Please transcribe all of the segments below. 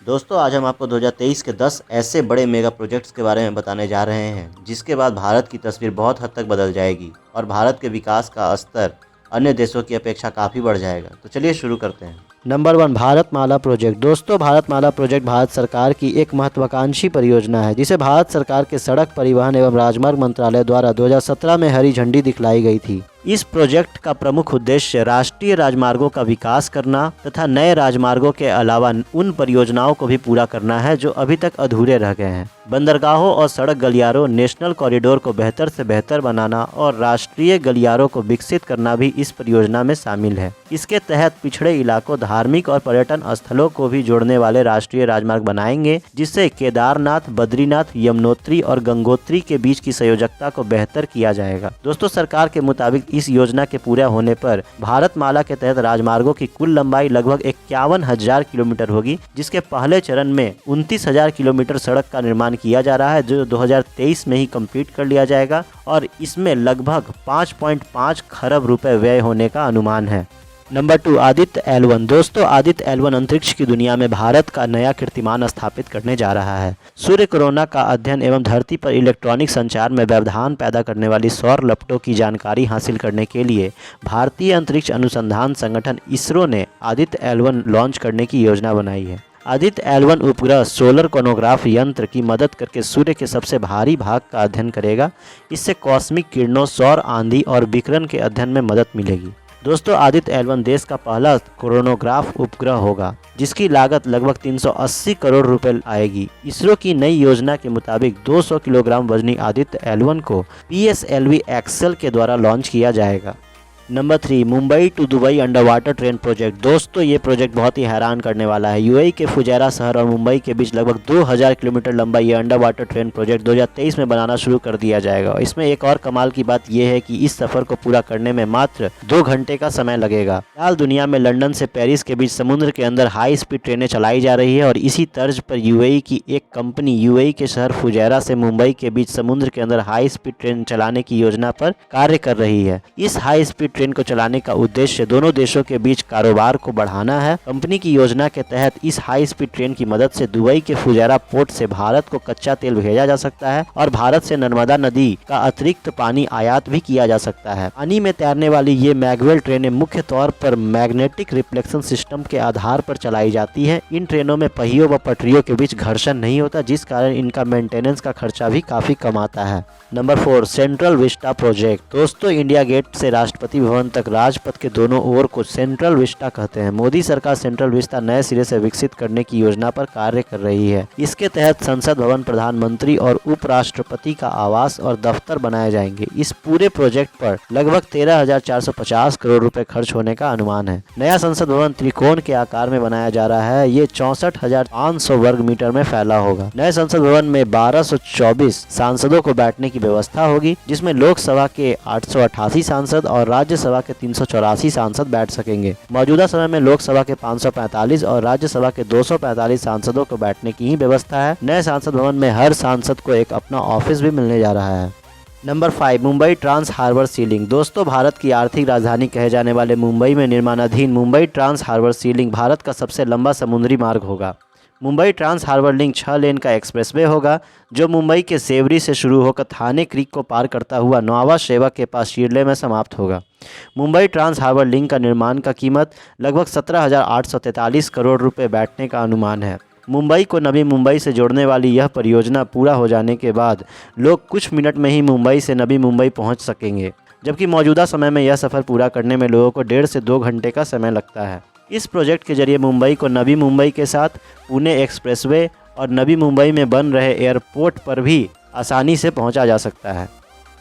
दोस्तों आज हम आपको 2023 के 10 ऐसे बड़े मेगा प्रोजेक्ट्स के बारे में बताने जा रहे हैं जिसके बाद भारत की तस्वीर बहुत हद तक बदल जाएगी और भारत के विकास का स्तर अन्य देशों की अपेक्षा काफ़ी बढ़ जाएगा। तो चलिए शुरू करते हैं। Number 1 Bharatmala project. दोस्तों भारतमाला प्रोजेक्ट भारत सरकार की एक महत्वाकांक्षी परियोजना है जिसे भारत सरकार के सड़क परिवहन एवं राजमार्ग मंत्रालय द्वारा 2017 में हरी झंडी दिखलाई गई थी। इस प्रोजेक्ट का प्रमुख उद्देश्य राष्ट्रीय राजमार्गों का विकास करना तथा नए राजमार्गों के अलावा उन परियोजनाओं को भी पूरा करना है जो अभी तक अधूरे रह गए हैं। बंदरगाहों और सड़क गलियारों, नेशनल कॉरिडोर को बेहतर से बेहतर बनाना और राष्ट्रीय गलियारों को विकसित करना भी इस परियोजना में शामिल है। इसके तहत पिछड़े इलाकों, धार्मिक और पर्यटन स्थलों को भी जोड़ने वाले राष्ट्रीय राजमार्ग बनाएंगे जिससे केदारनाथ, बद्रीनाथ, यमुनोत्री और गंगोत्री के बीच की संयोजकता को बेहतर किया जाएगा। दोस्तों सरकार के मुताबिक इस योजना के पूरा होने पर भारतमाला के तहत राजमार्गों की कुल लंबाई लगभग 51,000 किलोमीटर होगी, जिसके पहले चरण में 29,000 किलोमीटर सड़क का निर्माण किया जा रहा है जो 2023 में ही कंप्लीट कर लिया जाएगा और इसमें लगभग 5.5 खरब रुपए व्यय होने का अनुमान है। Number 2 Aditya L1। दोस्तों आदित्य L1 अंतरिक्ष की दुनिया में भारत का नया कीर्तिमान स्थापित करने जा रहा है। सूर्य कोरोना का अध्ययन एवं धरती पर इलेक्ट्रॉनिक संचार में व्यवधान पैदा करने वाली सौर लपटों की जानकारी हासिल करने के लिए भारतीय अंतरिक्ष अनुसंधान संगठन इसरो ने आदित्य L1 लॉन्च करने की योजना बनाई है। आदित्य L1 उपग्रह सोलर कोनोग्राफ यंत्र की मदद करके सूर्य के सबसे भारी भाग का अध्ययन करेगा। इससे कॉस्मिक किरणों, सौर आंधी और विकिरण के अध्ययन में मदद मिलेगी। दोस्तों आदित्य L1 देश का पहला कोरोनोग्राफ उपग्रह होगा जिसकी लागत लगभग 380 करोड़ रुपए आएगी। इसरो की नई योजना के मुताबिक 200 किलोग्राम वजनी आदित्य L1 को PSLV एक्सेल के द्वारा लॉन्च किया जाएगा। Number 3 Mumbai to Dubai underwater train project. दोस्तों ये प्रोजेक्ट बहुत ही हैरान करने वाला है। यूएई के फुजैरा शहर और मुंबई के बीच लगभग 2000 किलोमीटर लंबा ये अंडर वाटर ट्रेन प्रोजेक्ट 2023 में बनाना शुरू कर दिया जाएगा। इसमें एक और कमाल की बात यह है कि इस सफर को पूरा करने में मात्र 2 घंटे का समय लगेगा। फिलहाल दुनिया में लंदन से पेरिस के बीच समुद्र के अंदर हाई स्पीड ट्रेनें चलाई जा रही है और इसी तर्ज पर यूएई की एक कंपनी यूएई के शहर फुजैरा से मुंबई के बीच समुद्र के अंदर हाई स्पीड ट्रेन चलाने की योजना पर कार्य कर रही है। इस हाई स्पीड ट्रेन को चलाने का उद्देश्य दोनों देशों के बीच कारोबार को बढ़ाना है। कंपनी की योजना के तहत इस हाई स्पीड ट्रेन की मदद से दुबई के फुजैरा पोर्ट से भारत को कच्चा तेल भेजा जा सकता है और भारत से नर्मदा नदी का अतिरिक्त पानी आयात भी किया जा सकता है। पानी में तैरने वाली ये मैगवेल ट्रेनें मुख्य तौर पर मैग्नेटिक रिफ्लेक्शन सिस्टम के आधार पर चलाई जाती है। इन ट्रेनों में पहियों व पटरियों के बीच घर्षण नहीं होता जिस कारण इनका मेंटेनेंस का खर्चा भी काफी कम आता है। Number 4 central Vista project. दोस्तों इंडिया गेट से राष्ट्रपति भवन तक राजपथ के दोनों ओर को सेंट्रल विस्टा कहते हैं। मोदी सरकार सेंट्रल विस्टा नए सिरे से विकसित करने की योजना पर कार्य कर रही है। इसके तहत संसद भवन, प्रधानमंत्री और उपराष्ट्रपति का आवास और दफ्तर बनाए जाएंगे। इस पूरे प्रोजेक्ट पर लगभग 13,450 करोड़ रुपए खर्च होने का अनुमान है। नया संसद भवन त्रिकोण के आकार में बनाया जा रहा है। ये 64,500 वर्ग मीटर में फैला होगा। नए संसद भवन में 1224 सांसदों को बैठने की व्यवस्था होगी जिसमें लोकसभा के 888 सांसद और राज्यसभा के 384 सांसद बैठ सकेंगे। मौजूदा समय में लोकसभा के 545 और राज्यसभा के 245 सांसदों को बैठने की ही व्यवस्था है। नए संसद भवन में हर सांसद को एक अपना ऑफिस भी मिलने जा रहा है। Number 5 Mumbai trans harbour sea link. दोस्तों भारत की आर्थिक राजधानी कहे जाने वाले मुंबई में निर्माणाधीन Mumbai trans harbour sea link Bharat का सबसे लंबा समुद्री मार्ग होगा। Mumbai trans harbour link 6 lane का एक्सप्रेसवे होगा जो मुंबई के सेवरी से शुरू होकर थाने क्रीक को पार करता हुआ नौवा शेवा के पास शिरले में समाप्त होगा। मुंबई ट्रांस हार्बर लिंक का निर्माण का कीमत लगभग 17,843 करोड़ रुपए बैठने का अनुमान है। मुंबई को नवी मुंबई से जोड़ने वाली यह परियोजना पूरा हो जाने के बाद लोग कुछ मिनट में ही मुंबई से नवी मुंबई पहुंच सकेंगे, जबकि मौजूदा समय में यह सफ़र पूरा करने में लोगों को 1.5 से 2 घंटे का समय लगता है। इस प्रोजेक्ट के जरिए मुंबई को नवी मुंबई के साथ पुणे एक्सप्रेसवे और नवी मुंबई में बन रहे एयरपोर्ट पर भी आसानी से पहुंचा जा सकता है।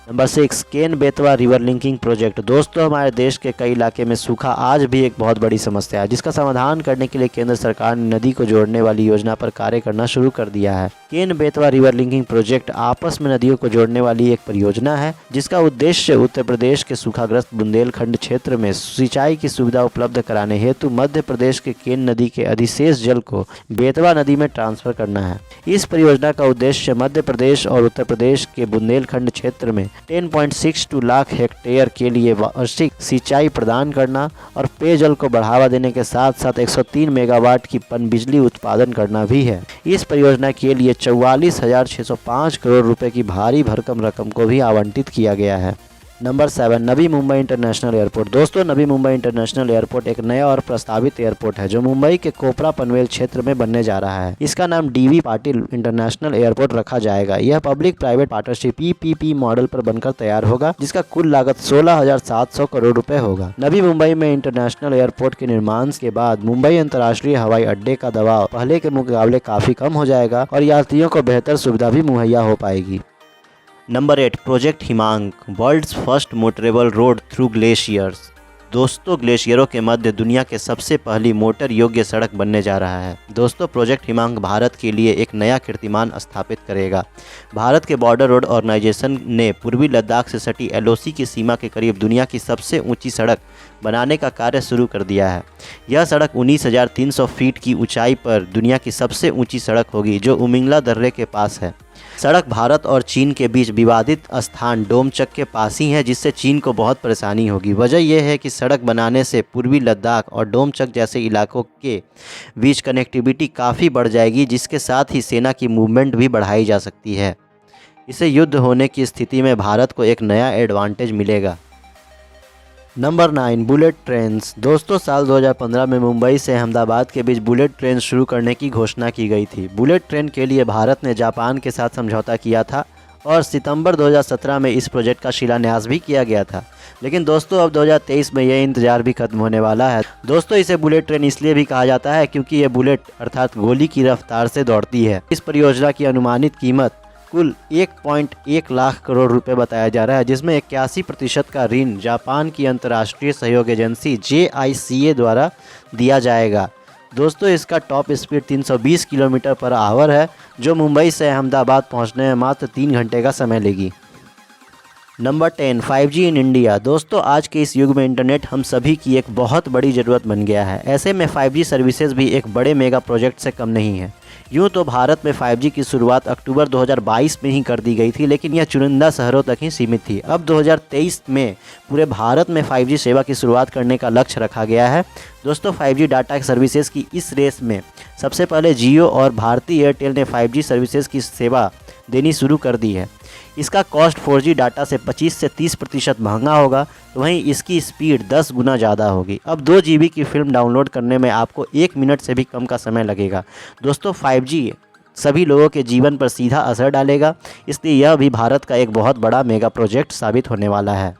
Number 6 Ken Betwa river linking project. दोस्तों हमारे देश के कई इलाके में सूखा आज भी एक बहुत बड़ी समस्या है जिसका समाधान करने के लिए केंद्र सरकार ने नदी को जोड़ने वाली योजना पर कार्य करना शुरू कर दिया है। Ken Betwa river linking project आपस में नदियों को जोड़ने वाली एक परियोजना है जिसका उद्देश्य उत्तर प्रदेश के सूखाग्रस्त बुंदेलखंड क्षेत्र में सिंचाई की सुविधा उपलब्ध कराने हेतु मध्य प्रदेश के केन नदी के अधिशेष जल को बेतवा नदी में ट्रांसफर करना है। इस परियोजना का उद्देश्य मध्य प्रदेश और उत्तर प्रदेश के बुंदेलखंड क्षेत्र में 10.62 लाख हेक्टेयर के लिए वार्षिक सिंचाई प्रदान करना और पेयजल को बढ़ावा देने के साथ साथ 103 मेगावाट की पनबिजली उत्पादन करना भी है। इस परियोजना के लिए 44,605 करोड़ रुपए की भारी भरकम रकम को भी आवंटित किया गया है। Number 7, Navi Mumbai international airport. दोस्तों, नवी मुंबई इंटरनेशनल एयरपोर्ट एक नया और प्रस्तावित एयरपोर्ट है जो मुंबई के कोपरा पनवेल क्षेत्र में बनने जा रहा है। इसका नाम डीवी पाटिल इंटरनेशनल एयरपोर्ट रखा जाएगा। यह public private partnership PPP model पर बनकर तैयार होगा जिसका कुल लागत 16,700 करोड़ रुपए होगा। नवी मुंबई में इंटरनेशनल एयरपोर्ट के निर्माण के बाद मुंबई अंतर्राष्ट्रीय हवाई अड्डे का दबाव पहले के मुकाबले काफी कम हो जाएगा और यात्रियों को बेहतर सुविधा भी मुहैया हो पाएगी। Number 8, project Himank, world's first motorable road through glaciers. दोस्तों, ग्लेशियरों के मध्य दुनिया के सबसे पहली मोटर योग्य सड़क बनने जा रहा है। दोस्तों, प्रोजेक्ट हिमांक भारत के लिए एक नया कीर्तिमान स्थापित करेगा। भारत के बॉर्डर रोड ऑर्गेनाइजेशन ने पूर्वी लद्दाख से सटी LOC की सीमा के करीब दुनिया की सबसे ऊंची सड़क बनाने का कार्य शुरू कर दिया है। यह सड़क 19,300 फीट की ऊंचाई पर दुनिया की सबसे ऊंची सड़क होगी जो उमिंगला दर्रे के पास है। सड़क भारत और चीन के बीच विवादित स्थान डोमचक के पास ही है जिससे चीन को बहुत परेशानी होगी। वजह यह है कि सड़क बनाने से पूर्वी लद्दाख और डोमचक जैसे इलाकों के बीच कनेक्टिविटी काफ़ी बढ़ जाएगी जिसके साथ ही सेना की मूवमेंट भी बढ़ाई जा सकती है। इससे युद्ध होने की स्थिति में भारत को एक नया एडवांटेज मिलेगा। Number 9, bullet trains. दोस्तों, साल 2015 में मुंबई से अहमदाबाद के बीच बुलेट ट्रेन शुरू करने की घोषणा की गई थी। बुलेट ट्रेन के लिए भारत ने जापान के साथ समझौता किया था और सितंबर 2017 में इस प्रोजेक्ट का शिलान्यास भी किया गया था। लेकिन दोस्तों, अब 2023 में यह इंतजार भी खत्म होने वाला है। दोस्तों, इसे बुलेट ट्रेन इसलिए भी कहा जाता है क्योंकि ये बुलेट अर्थात गोली की रफ्तार से दौड़ती है। इस परियोजना की अनुमानित कीमत कुल 1.1 लाख करोड़ रुपए बताया जा रहा है जिसमें 81% का ऋण जापान की अंतर्राष्ट्रीय सहयोग एजेंसी JICA द्वारा दिया जाएगा। दोस्तों, इसका top speed 320 kilometre per hour है जो मुंबई से अहमदाबाद पहुंचने में मात्र 3 घंटे का समय लेगी। Number 10, 5G in India. दोस्तों, आज के इस युग में इंटरनेट हम सभी की एक बहुत बड़ी ज़रूरत बन गया है। ऐसे में 5G सर्विसेज भी एक बड़े मेगा प्रोजेक्ट से कम नहीं है। यूँ तो भारत में 5G की शुरुआत अक्टूबर 2022 में ही कर दी गई थी लेकिन यह चुनिंदा शहरों तक ही सीमित थी। अब 2023 में पूरे भारत में 5G सेवा की शुरुआत करने का लक्ष्य रखा गया है। दोस्तों, 5G डाटा सर्विसेज की इस रेस में सबसे पहले जियो और भारती एयरटेल ने 5G सर्विसेज की सेवा देनी शुरू कर दी है। इसका कॉस्ट 4G डाटा से 25 से 30% महंगा होगा तो वहीं इसकी स्पीड 10 गुना ज़्यादा होगी। अब 2 GB की फिल्म डाउनलोड करने में आपको 1 मिनट से भी कम का समय लगेगा। दोस्तों, 5G सभी लोगों के जीवन पर सीधा असर डालेगा, इसलिए यह भी भारत का एक बहुत बड़ा मेगा प्रोजेक्ट साबित होने वाला है।